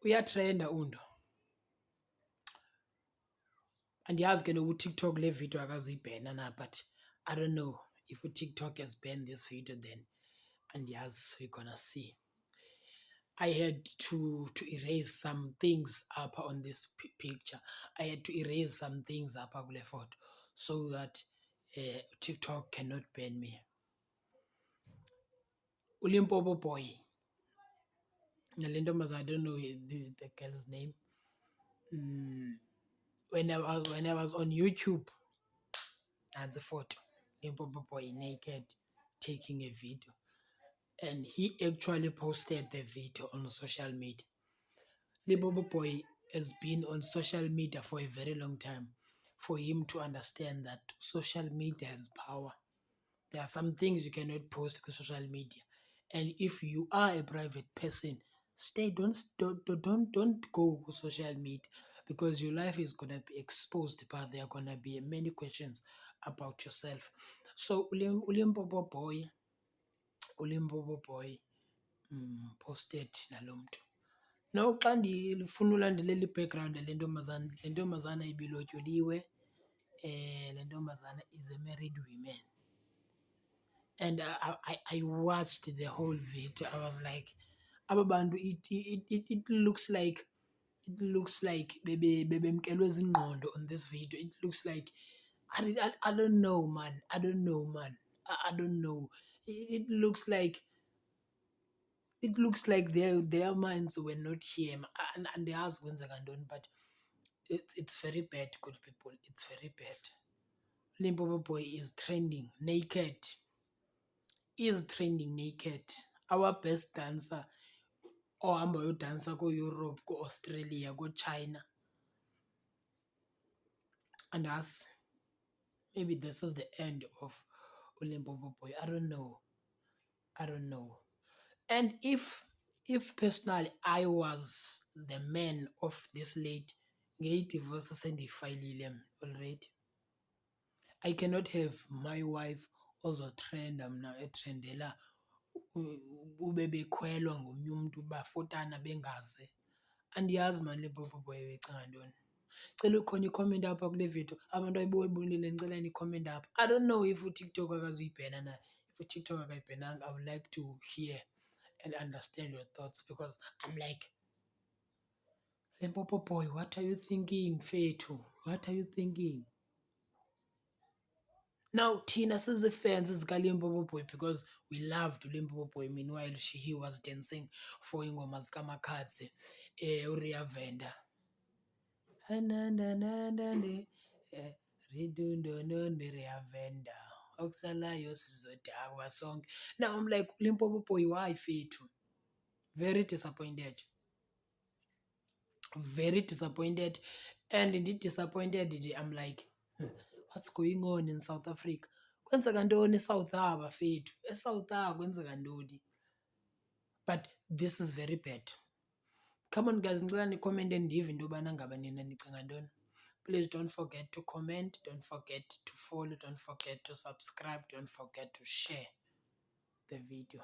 uyatrenda unto. Andiyazi ke nokuTikTok le video akazuyibhena na, but I don't know if uTikTok has banned this video, then andiyazi, we're gonna see. I had to erase some things up on this picture. I had to erase some things up kule photo so that TikTok cannot ban me. Ulimpopo Boy. Nale ntombazana, I don't know the girl's name. When I was on YouTube, that's a photo. Limpopo Boy naked taking a video. And he actually posted the video on social media. Limpopo Boy has been on social media for a very long time for him to understand that social media has power. There are some things you cannot post to social media. And if you are a private person, stay, don't go to social media, because your life is gonna be exposed, but there are gonna be many questions about yourself. So Ulimpopo Boy posted nalo mntu. Now xa ndifuna ulandelela i-background le ntombazana ibilotyoliwe, le ntombazana is a married woman. And I watched the whole video. I was like, aba bantu it looks like bebemkelwe zingqondo on this video. It looks like I don't know, man. I don't know, man. I don't know. It looks like their minds were not here. And they asked kwenzeka ntoni, but it's very bad, good people. It's very bad. Limpopo Boy is trending naked. Our best dancer ohamba uyodansa ko-Europe, ko-Australia, ko-China. And us, maybe this is the end of Limpopo Boy. I don't know. And if personally I was the man of this lady, ngeyidivorce sendiyifayilile already. I cannot have my wife ozotrenda mna etrendela ube bekhwelwa ngomnye umntu bafotana bengaze. Andiyazi mani Limpopo Boy uyicinga ntoni. Cela khona ikhomenti apha kule video. Abantu abayibonile ndicela nikhomenti apha. I don't know if uTikTok akazuyibhena na. If uTikTok akayibhenanga, I would like to hear and understand your thoughts, because I'm like, Limpopo Boy, what are you thinking, Fethu? What are you thinking? Now, Tina says the fans is Limpopo Boy because we loved Limpopo Boy. Meanwhile, he was dancing for ingoma zikaMakhadzi, Uriya Venda. Now I'm like, Limpopo Boy, why Fethu? Very disappointed. And indeed disappointed, I'm like, what's going on in South Africa? Kwenzeka ntoni eSouth Harbor fethu? ESouth Harbor kwenzeka ntoni? But this is very bad. Come on guys, ngicela nicommente ndive into yobana ngaba nina nicinga ntoni. Please don't forget to comment, don't forget to follow, don't forget to subscribe, don't forget to share the video.